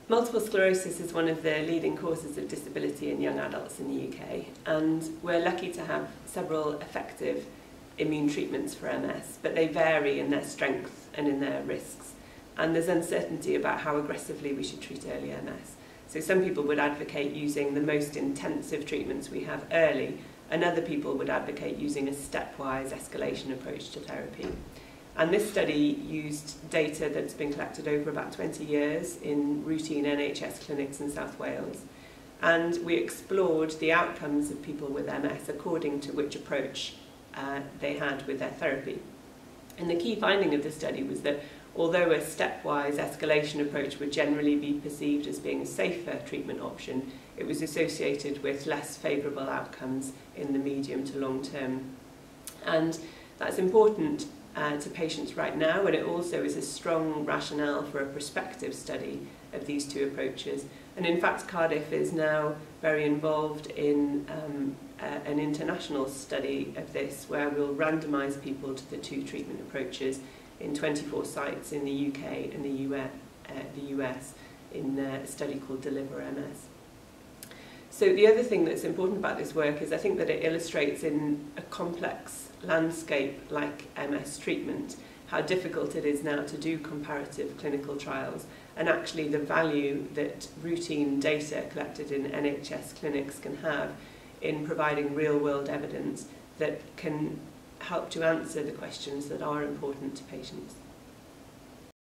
Multiple sclerosis is one of the leading causes of disability in young adults in the UK, and we're lucky to have several effective immune treatments for MS, but they vary in their strength and in their risks. And there's uncertainty about how aggressively we should treat early MS. So some people would advocate using the most intensive treatments we have early, and other people would advocate using a stepwise escalation approach to therapy. And this study used data that's been collected over about 20 years in routine NHS clinics in South Wales. And we explored the outcomes of people with MS according to which approach they had with their therapy. And the key finding of the study was that although a stepwise escalation approach would generally be perceived as being a safer treatment option, it was associated with less favourable outcomes in the medium to long term. And that's important to patients right now, and it also is a strong rationale for a prospective study of these two approaches. And in fact, Cardiff is now very involved in an international study of this, where we'll randomise people to the two treatment approaches in 24 sites in the UK and the US in a study called Deliver MS. So the other thing that's important about this work is I think that it illustrates in a complex landscape like MS treatment how difficult it is now to do comparative clinical trials, and actually the value that routine data collected in NHS clinics can have in providing real-world evidence that can help to answer the questions that are important to patients.